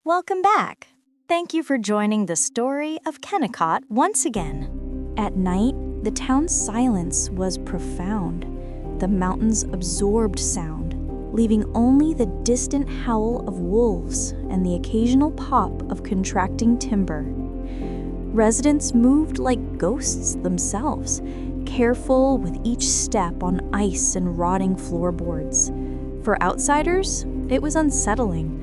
Welcome back. Thank you for joining the story of Kennecott once again. At night, the town's silence was profound. The mountains absorbed sound, leaving only the distant howl of wolves and the occasional pop of contracting timber. Residents moved like ghosts themselves, careful with each step on ice and rotting floorboards. For outsiders, it was unsettling.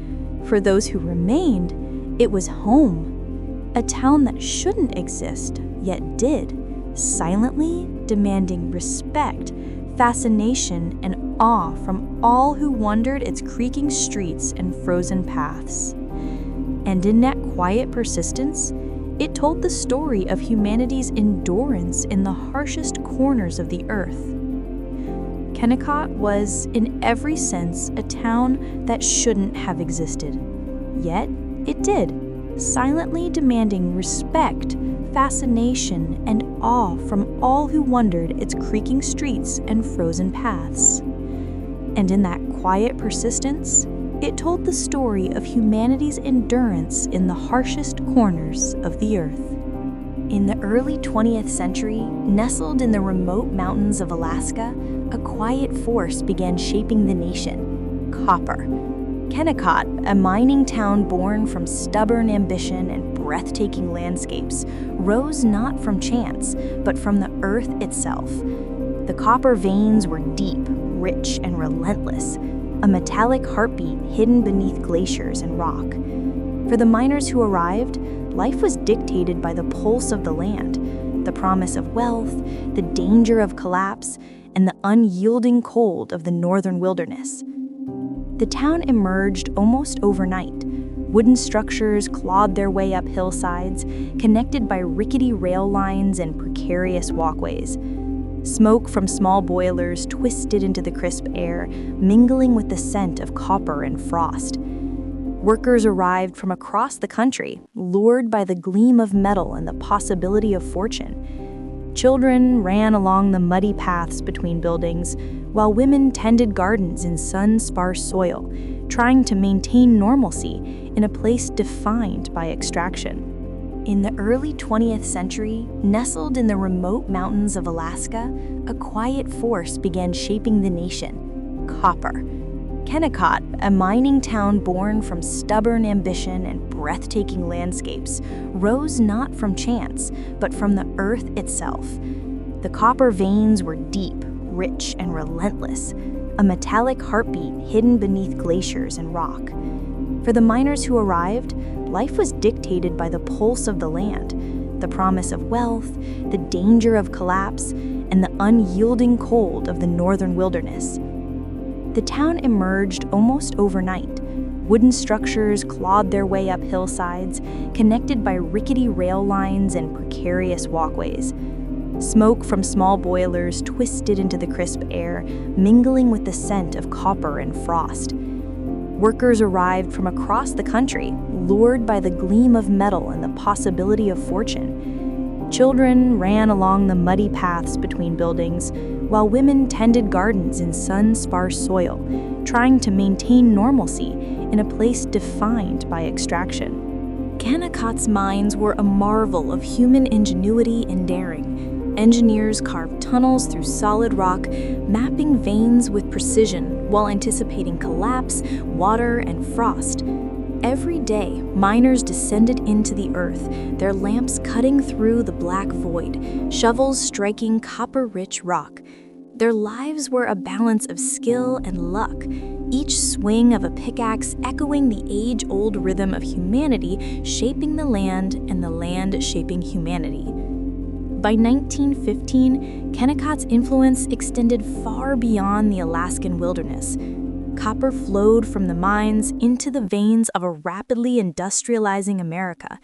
For those who remained, it was home. A town that shouldn't exist, yet did, silently demanding respect, fascination, and awe from all who wandered its creaking streets and frozen paths. And in that quiet persistence, it told the story of humanity's endurance in the harshest corners of the earth. Kennecott was, in every sense, a town that shouldn't have existed. Yet, it did, silently demanding respect, fascination, and awe from all who wandered its creaking streets and frozen paths. And in that quiet persistence, it told the story of humanity's endurance in the harshest corners of the earth. In the early 20th century, nestled in the remote mountains of Alaska, a quiet force began shaping the nation: copper. Kennecott, a mining town born from stubborn ambition and breathtaking landscapes, rose not from chance, but from the earth itself. The copper veins were deep, rich, and relentless, a metallic heartbeat hidden beneath glaciers and rock. For the miners who arrived, life was dictated by the pulse of the land, the promise of wealth, the danger of collapse, and the unyielding cold of the northern wilderness. The town emerged almost overnight. Wooden structures clawed their way up hillsides, connected by rickety rail lines and precarious walkways. Smoke from small boilers twisted into the crisp air, mingling with the scent of copper and frost. Workers arrived from across the country, lured by the gleam of metal and the possibility of fortune. Children ran along the muddy paths between buildings, while women tended gardens in sun-sparse soil, trying to maintain normalcy in a place defined by extraction. In the early 20th century, nestled in the remote mountains of Alaska, a quiet force began shaping the nation: copper. Kennecott, a mining town born from stubborn ambition and breathtaking landscapes, rose not from chance, but from the earth itself. The copper veins were deep, rich, and relentless, a metallic heartbeat hidden beneath glaciers and rock. For the miners who arrived, life was dictated by the pulse of the land, the promise of wealth, the danger of collapse, and the unyielding cold of the northern wilderness. The town emerged almost overnight. Wooden structures clawed their way up hillsides, connected by rickety rail lines and precarious walkways. Smoke from small boilers twisted into the crisp air, mingling with the scent of copper and frost. Workers arrived from across the country, lured by the gleam of metal and the possibility of fortune. Children ran along the muddy paths between buildings, while women tended gardens in sun-sparse soil, trying to maintain normalcy in a place defined by extraction. Kennecott's mines were a marvel of human ingenuity and daring. Engineers carved tunnels through solid rock, mapping veins with precision while anticipating collapse, water, and frost. Every day, miners descended into the earth, their lamps cutting through the black void, shovels striking copper-rich rock. Their lives were a balance of skill and luck, each swing of a pickaxe echoing the age-old rhythm of humanity shaping the land and the land shaping humanity. By 1915, Kennecott's influence extended far beyond the Alaskan wilderness. Copper flowed from the mines into the veins of a rapidly industrializing America.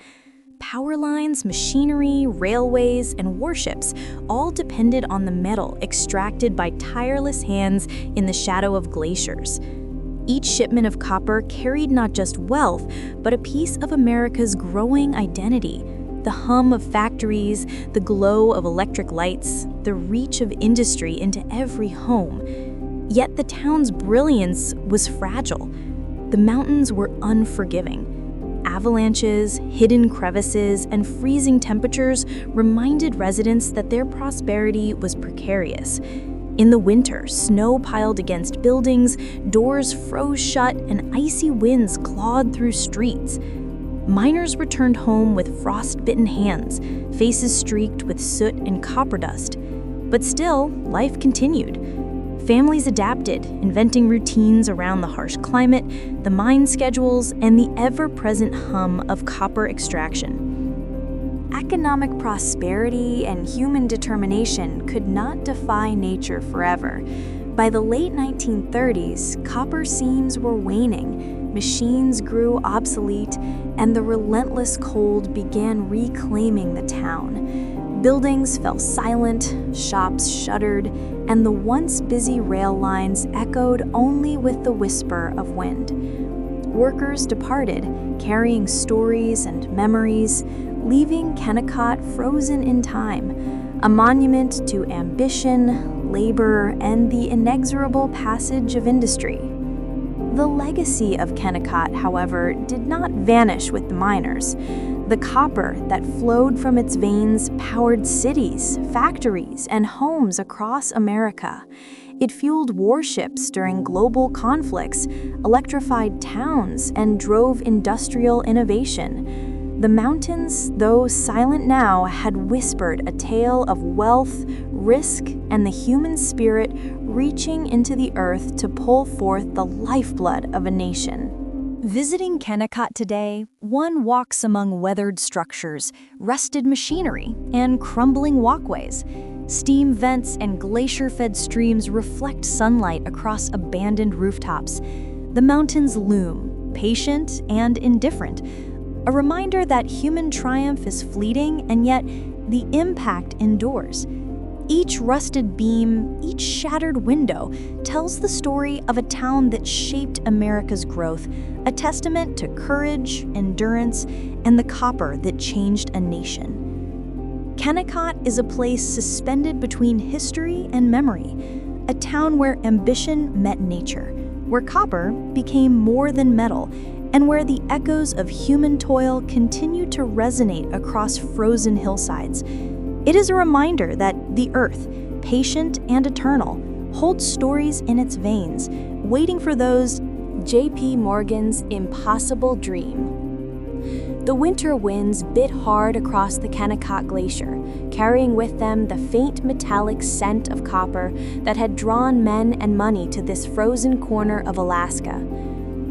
Power lines, machinery, railways, and warships all depended on the metal extracted by tireless hands in the shadow of glaciers. Each shipment of copper carried not just wealth, but a piece of America's growing identity. The hum of factories, the glow of electric lights, the reach of industry into every home. Yet the town's brilliance was fragile. The mountains were unforgiving. Avalanches, hidden crevices, and freezing temperatures reminded residents that their prosperity was precarious. In the winter, snow piled against buildings, doors froze shut, and icy winds clawed through streets. Miners returned home with frost-bitten hands, faces streaked with soot and copper dust. But still, life continued. Families adapted, inventing routines around the harsh climate, the mine schedules, and the ever-present hum of copper extraction. Economic prosperity and human determination could not defy nature forever. By the late 1930s, copper seams were waning, machines grew obsolete, and the relentless cold began reclaiming the town. Buildings fell silent, shops shuttered, and the once busy rail lines echoed only with the whisper of wind. Workers departed, carrying stories and memories, leaving Kennecott frozen in time, a monument to ambition, labor, and the inexorable passage of industry. The legacy of Kennecott, however, did not vanish with the miners. The copper that flowed from its veins powered cities, factories, and homes across America. It fueled warships during global conflicts, electrified towns, and drove industrial innovation. The mountains, though silent now, had whispered a tale of wealth, risk, and the human spirit reaching into the earth to pull forth the lifeblood of a nation. Visiting Kennecott today, one walks among weathered structures, rusted machinery, and crumbling walkways. Steam vents and glacier-fed streams reflect sunlight across abandoned rooftops. The mountains loom, patient and indifferent, a reminder that human triumph is fleeting and yet the impact endures. Each rusted beam, each shattered window tells the story of a town that shaped America's growth, a testament to courage, endurance, and the copper that changed a nation. Kennecott is a place suspended between history and memory, a town where ambition met nature, where copper became more than metal, and where the echoes of human toil continue to resonate across frozen hillsides. It is a reminder that the earth, patient and eternal, holds stories in its veins, waiting for those. J.P. Morgan's impossible dream. The winter winds bit hard across the Kennecott Glacier, carrying with them the faint metallic scent of copper that had drawn men and money to this frozen corner of Alaska.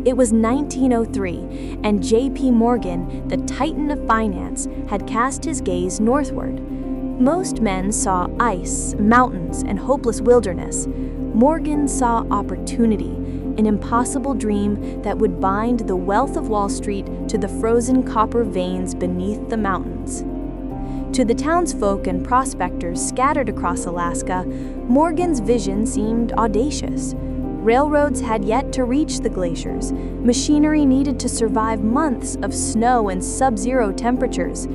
It was 1903, and J.P. Morgan, the titan of finance, had cast his gaze northward. Most men saw ice, mountains, and hopeless wilderness. Morgan saw opportunity, an impossible dream that would bind the wealth of Wall Street to the frozen copper veins beneath the mountains. To the townsfolk and prospectors scattered across Alaska, Morgan's vision seemed audacious. Railroads had yet to reach the glaciers. Machinery needed to survive months of snow and sub-zero temperatures,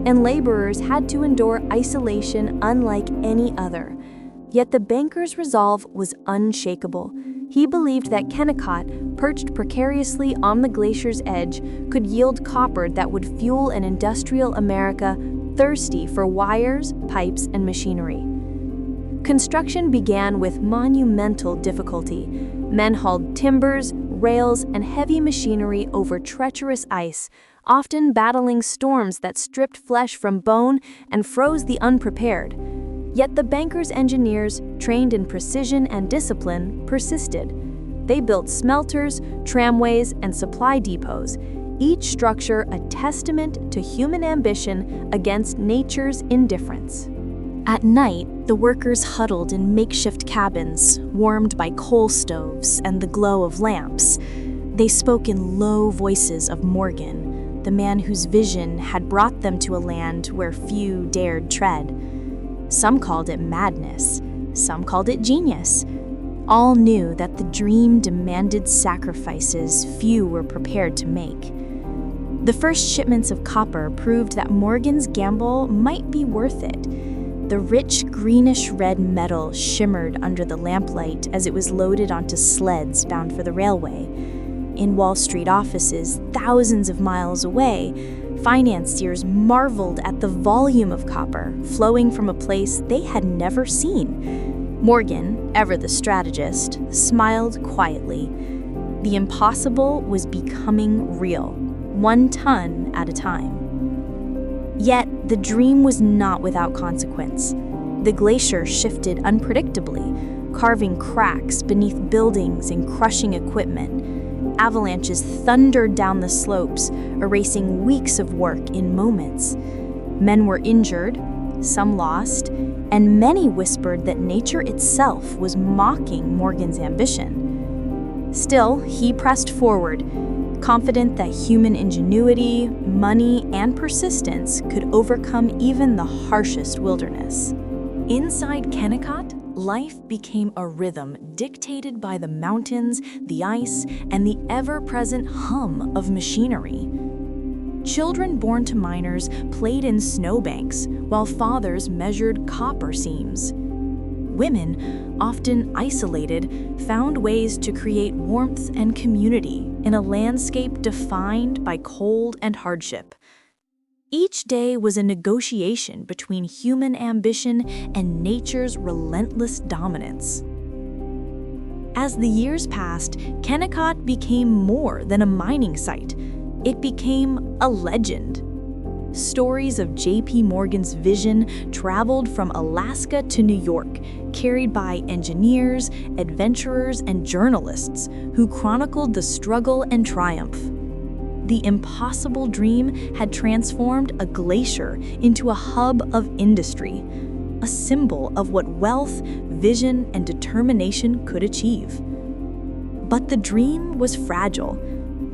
and laborers had to endure isolation unlike any other. Yet the banker's resolve was unshakable. He believed that Kennecott, perched precariously on the glacier's edge, could yield copper that would fuel an industrial America thirsty for wires, pipes, and machinery. Construction began with monumental difficulty. Men hauled timbers, rails, and heavy machinery over treacherous ice, often battling storms that stripped flesh from bone and froze the unprepared. Yet the banker's engineers, trained in precision and discipline, persisted. They built smelters, tramways, and supply depots, each structure a testament to human ambition against nature's indifference. At night, the workers huddled in makeshift cabins, warmed by coal stoves and the glow of lamps. They spoke in low voices of Morgan, the man whose vision had brought them to a land where few dared tread. Some called it madness, some called it genius. All knew that the dream demanded sacrifices few were prepared to make. The first shipments of copper proved that Morgan's gamble might be worth it. The rich greenish-red metal shimmered under the lamplight as it was loaded onto sleds bound for the railway. In Wall Street offices, thousands of miles away, financiers marveled at the volume of copper flowing from a place they had never seen. Morgan, ever the strategist, smiled quietly. The impossible was becoming real, 1 ton at a time. Yet, the dream was not without consequence. The glacier shifted unpredictably, carving cracks beneath buildings and crushing equipment. Avalanches thundered down the slopes, erasing weeks of work in moments. Men were injured, some lost, and many whispered that nature itself was mocking Morgan's ambition. Still, he pressed forward, confident that human ingenuity, money, and persistence could overcome even the harshest wilderness. Inside Kennecott, life became a rhythm dictated by the mountains, the ice, and the ever-present hum of machinery. Children born to miners played in snowbanks, while fathers measured copper seams. Women, often isolated, found ways to create warmth and community in a landscape defined by cold and hardship. Each day was a negotiation between human ambition and nature's relentless dominance. As the years passed, Kennecott became more than a mining site. It became a legend. Stories of J.P. Morgan's vision traveled from Alaska to New York, carried by engineers, adventurers, and journalists who chronicled the struggle and triumph. The impossible dream had transformed a glacier into a hub of industry, a symbol of what wealth, vision, and determination could achieve. But the dream was fragile.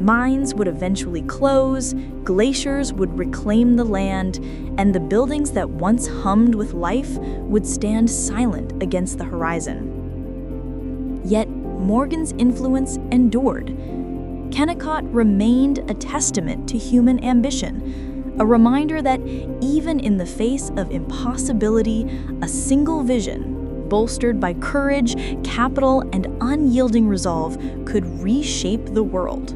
Mines would eventually close, glaciers would reclaim the land, and the buildings that once hummed with life would stand silent against the horizon. Yet Morgan's influence endured. Kennecott remained a testament to human ambition, a reminder that even in the face of impossibility, a single vision, bolstered by courage, capital, and unyielding resolve, could reshape the world.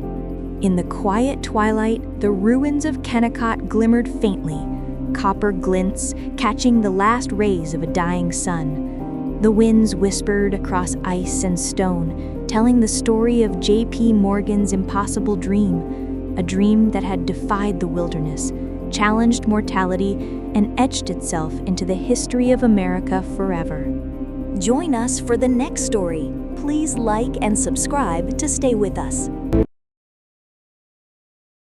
In the quiet twilight, the ruins of Kennecott glimmered faintly, copper glints catching the last rays of a dying sun. The winds whispered across ice and stone, telling the story of J.P. Morgan's impossible dream, a dream that had defied the wilderness, challenged mortality, and etched itself into the history of America forever. Join us for the next story. Please like and subscribe to stay with us.